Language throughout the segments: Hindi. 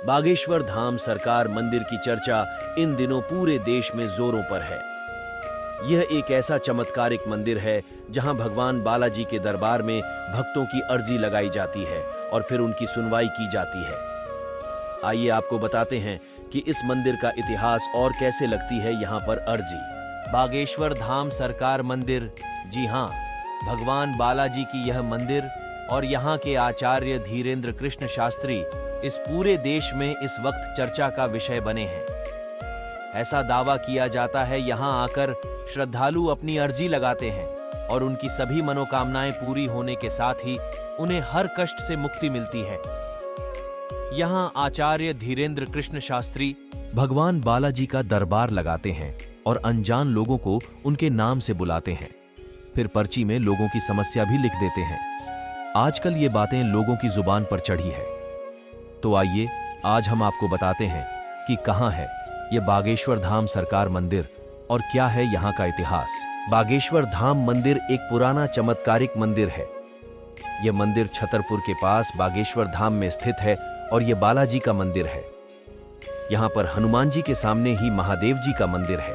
बागेश्वर धाम सरकार मंदिर की चर्चा इन दिनों पूरे देश में जोरों पर है। यह एक ऐसा चमत्कारिक मंदिर है जहां भगवान बालाजी के दरबार में भक्तों की अर्जी लगाई जाती है और फिर उनकी सुनवाई की जाती है। आइए आपको बताते हैं कि इस मंदिर का इतिहास और कैसे लगती है यहां पर अर्जी। बागेश्वर धाम सरकार मंदिर, जी हां, भगवान बालाजी की यह मंदिर और यहाँ के आचार्य धीरेन्द्र कृष्ण शास्त्री इस पूरे देश में इस वक्त चर्चा का विषय बने हैं। ऐसा दावा किया जाता है यहाँ आकर श्रद्धालु अपनी अर्जी लगाते हैं और उनकी सभी मनोकामनाएं पूरी होने के साथ ही उन्हें हर कष्ट से मुक्ति मिलती है। यहाँ आचार्य धीरेन्द्र कृष्ण शास्त्री भगवान बालाजी का दरबार लगाते हैं और अनजान लोगों को उनके नाम से बुलाते हैं, फिर पर्ची में लोगों की समस्या भी लिख देते हैं। आजकल ये बातें लोगों की जुबान पर चढ़ी है, तो आइए आज हम आपको बताते हैं कि कहां है ये बागेश्वर धाम सरकार मंदिर और क्या है यहां का इतिहास। बागेश्वर धाम मंदिर एक पुराना चमत्कारिक मंदिर है। यह मंदिर छतरपुर के पास बागेश्वर धाम में स्थित है और यह बालाजी का मंदिर है। यहां पर हनुमान जी के सामने ही महादेव जी का मंदिर है।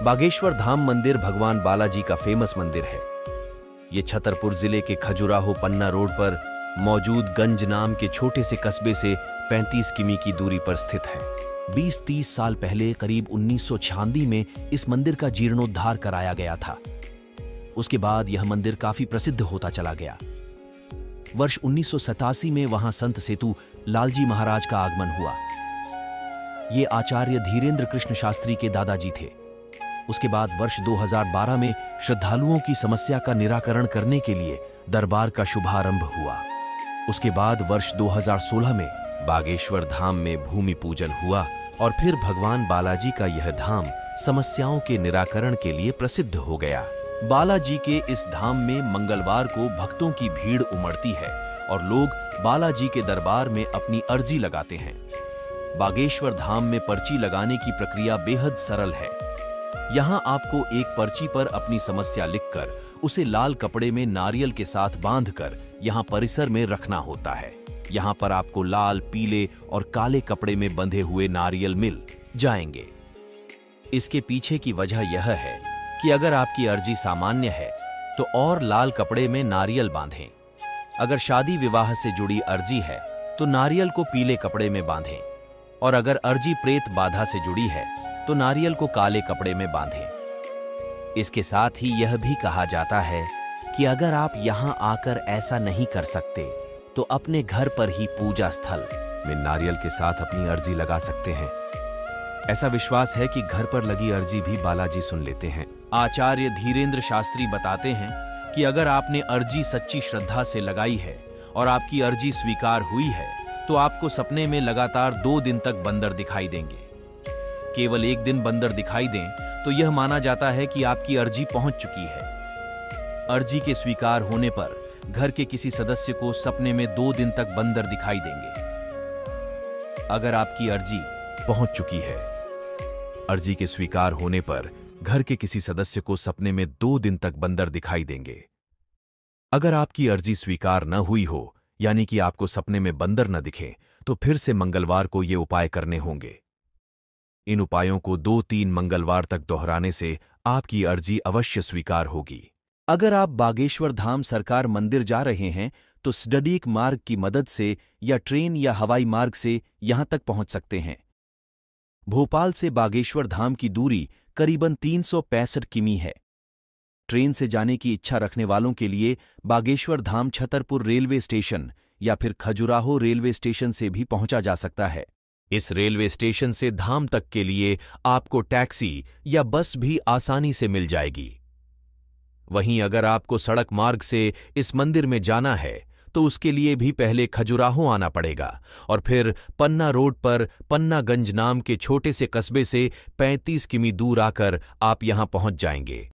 बागेश्वर धाम मंदिर भगवान बालाजी का फेमस मंदिर है। ये छतरपुर जिले के खजुराहो पन्ना रोड पर मौजूद गंज नाम के छोटे से कस्बे से 35 किमी की दूरी पर स्थित है। 20-30 साल पहले करीब 1996 में इस मंदिर का जीर्णोद्धार कराया गया था। उसके बाद यह मंदिर काफी प्रसिद्ध होता चला गया। वर्ष 1987 में वहां संत सेतु लालजी महाराज का आगमन हुआ। ये आचार्य धीरेन्द्र कृष्ण शास्त्री के दादाजी थे। उसके बाद वर्ष 2012 में श्रद्धालुओं की समस्या का निराकरण करने के लिए दरबार का शुभारंभ हुआ। उसके बाद वर्ष 2016 में बागेश्वर धाम में भूमि पूजन हुआ और फिर भगवान बालाजी का यह धाम समस्याओं के निराकरण के लिए प्रसिद्ध हो गया। बालाजी के इस धाम में मंगलवार को भक्तों की भीड़ उमड़ती है और लोग बालाजी के दरबार में अपनी अर्जी लगाते हैं। बागेश्वर धाम में पर्ची लगाने की प्रक्रिया बेहद सरल है। यहाँ आपको एक पर्ची पर अपनी समस्या लिखकर उसे लाल कपड़े में नारियल के साथ बांधकर यहाँ परिसर में रखना होता है। यहाँ पर आपको लाल, पीले और काले कपड़े में बंधे हुए नारियल मिल जाएंगे। इसके पीछे की वजह यह है कि अगर आपकी अर्जी सामान्य है तो और लाल कपड़े में नारियल बांधें। अगर शादी विवाह से जुड़ी अर्जी है तो नारियल को पीले कपड़े में बांधें और अगर अर्जी प्रेत बाधा से जुड़ी है तो नारियल को काले कपड़े में बांधें। इसके साथ ही यह भी कहा जाता है कि अगर आप यहाँ आकर ऐसा नहीं कर सकते तो अपने घर पर ही पूजा स्थल में नारियल के साथ अपनी अर्जी लगा सकते हैं। ऐसा विश्वास है कि घर पर लगी अर्जी भी बालाजी सुन लेते हैं। आचार्य धीरेन्द्र शास्त्री बताते हैं कि अगर आपने अर्जी सच्ची श्रद्धा से लगाई है और आपकी अर्जी स्वीकार हुई है तो आपको सपने में लगातार 2 दिन तक बंदर दिखाई देंगे। केवल एक दिन बंदर दिखाई दें तो यह माना जाता है कि आपकी अर्जी पहुंच चुकी है। अर्जी के स्वीकार होने पर घर के किसी सदस्य को सपने में 2 दिन तक बंदर दिखाई देंगे। अगर आपकी अर्जी पहुंच चुकी है, अर्जी के स्वीकार होने पर घर के किसी सदस्य को सपने में 2 दिन तक बंदर दिखाई देंगे। अगर आपकी अर्जी स्वीकार न हुई हो, यानी कि आपको सपने में बंदर न दिखे, तो फिर से मंगलवार को ये उपाय करने होंगे। इन उपायों को 2-3 मंगलवार तक दोहराने से आपकी अर्जी अवश्य स्वीकार होगी। अगर आप बागेश्वर धाम सरकार मंदिर जा रहे हैं तो सड़क मार्ग की मदद से या ट्रेन या हवाई मार्ग से यहां तक पहुंच सकते हैं। भोपाल से बागेश्वर धाम की दूरी करीबन 365 किमी है। ट्रेन से जाने की इच्छा रखने वालों के लिए बागेश्वर धाम छतरपुर रेलवे स्टेशन या फिर खजुराहो रेलवे स्टेशन से भी पहुंचा जा सकता है। इस रेलवे स्टेशन से धाम तक के लिए आपको टैक्सी या बस भी आसानी से मिल जाएगी। वहीं अगर आपको सड़क मार्ग से इस मंदिर में जाना है तो उसके लिए भी पहले खजुराहो आना पड़ेगा और फिर पन्ना रोड पर पन्नागंज नाम के छोटे से कस्बे से 35 किमी दूर आकर आप यहां पहुंच जाएंगे।